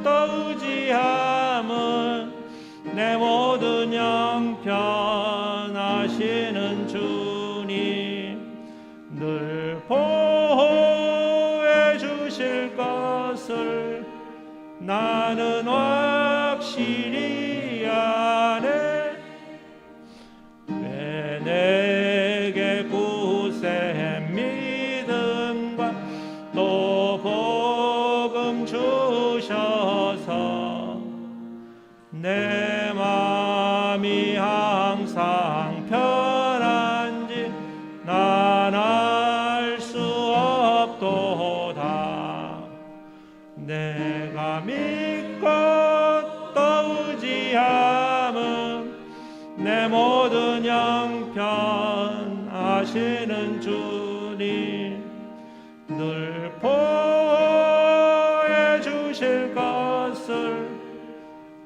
또 의지함은 내 나는 확실히 아네. 왜 내게 굳센 믿음과 또 복음 주셔서 내 마음이 항상 편한지 난 알 수 없도다. 내가 믿고 또 의지함은 내 모든 형편 아시는 주님 늘 보호해 주실 것을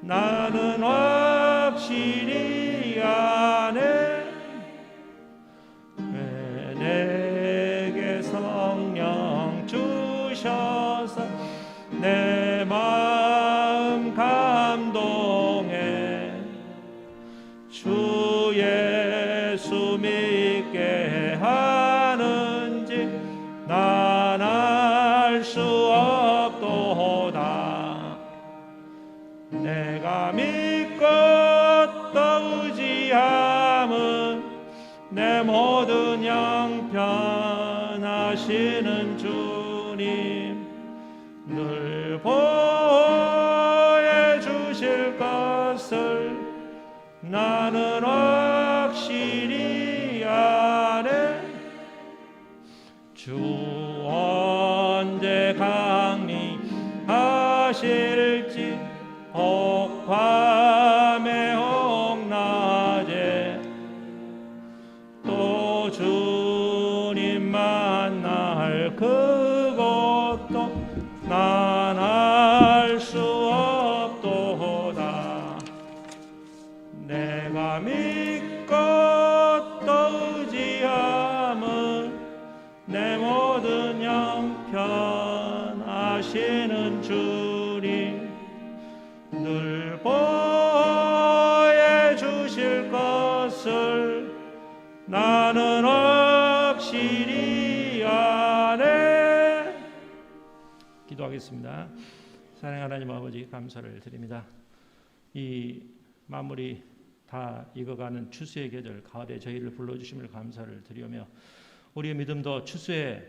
나는 확실히 아네. 왜 내게 성령 주셔서 내 마음 감동해 주 예수 믿게 하는지 난 알 수 없도다. 내가 믿고 또 의지함은 내 모든 형편 아시는 주님 늘 보호해 주실 것을 나는 확실히 아네. 주 언제 강림하실지 혹밤에 혹낮에 또 주님 만날 그것도 난 알 수 없도다. 내가 믿고 또 의지함은 내 모든 형편 아시는 주님 늘 보호해 주실 것을 나는 확실히 아네. 기도하겠습니다. 사랑하는 하나님 아버지 감사를 드립니다. 이 만물이 다 익어가는 추수의 계절 가을에 저희를 불러주심을 감사를 드리며 우리의 믿음도 추수의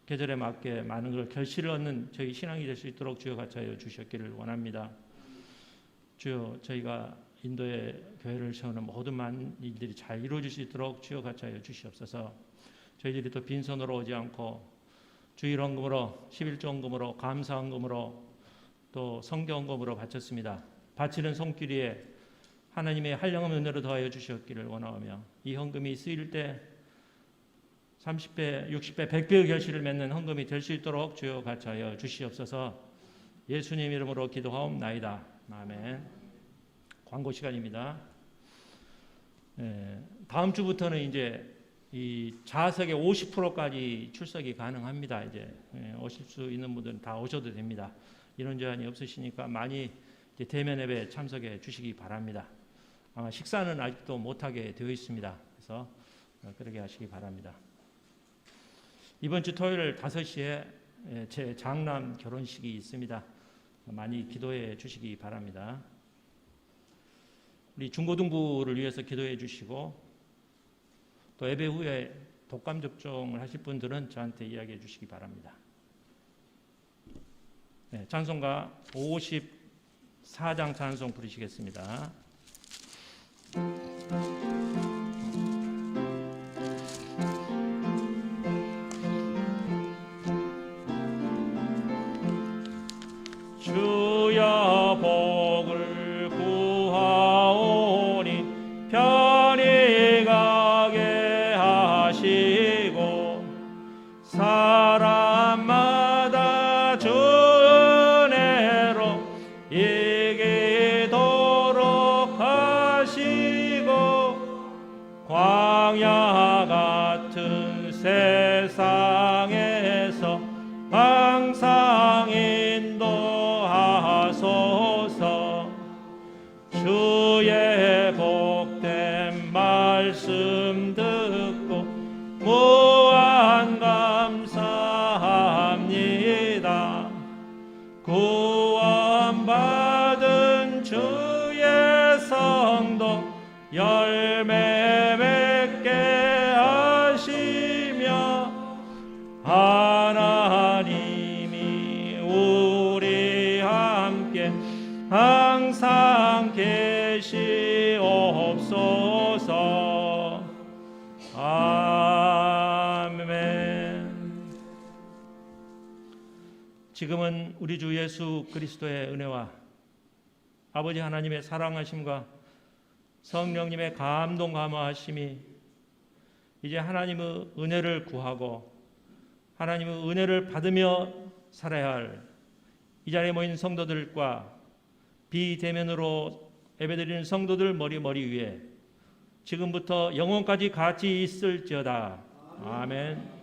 계절에 맞게 많은 걸 결실을 얻는 저희 신앙이 될 수 있도록 주여 같이 하여 주셨기를 원합니다. 주여 저희가 인도의 교회를 세우는 모든 많은 일들이 잘 이루어질 수 있도록 주여 같이 하여 주시옵소서. 저희들이 또 빈손으로 오지 않고 주일 헌금으로 11조 헌금으로 감사 헌금으로 또 성경 헌금으로 바쳤습니다. 바치는 손길에 하나님의 한량한 은혜로 더하여 주셨기를 원하오며 이 헌금이 쓰일 때 30배, 60배, 100배의 결실을 맺는 헌금이 될 수 있도록 주여 같이 하여 주시옵소서. 예수님 이름으로 기도하옵나이다. 아멘. 광고 시간입니다. 다음 주부터는 이제 이 좌석의 50%까지 출석이 가능합니다. 이제 오실 수 있는 분들은 다 오셔도 됩니다. 이런 제한이 없으시니까 많이 이제 대면 예배에 참석해 주시기 바랍니다. 아마 식사는 아직도 못하게 되어 있습니다. 그래서 그렇게 하시기 바랍니다. 이번 주 토요일 5시에 제 장남 결혼식이 있습니다. 많이 기도해 주시기 바랍니다. 우리 중고등부를 위해서 기도해 주시고 또 예배 후에 독감 접종을 하실 분들은 저한테 이야기해 주시기 바랍니다. 찬송가 54장 찬송 부르시겠습니다. 주여 복을 구하오니 편히 가게 하시고 사람마다 주 은혜로 이기도록 주의 성도 열매 맺게 하시며 하나님이 우리 함께 항상 계시옵소서. 아멘. 지금은 우리 주 예수 그리스도의 은혜와 아버지 하나님의 사랑하심과 성령님의 감동 감화하심이 이제 하나님의 은혜를 구하고 하나님의 은혜를 받으며 살아야 할 이 자리에 모인 성도들과 비대면으로 예배드리는 성도들 머리 위에 지금부터 영원까지 같이 있을지어다. 아멘.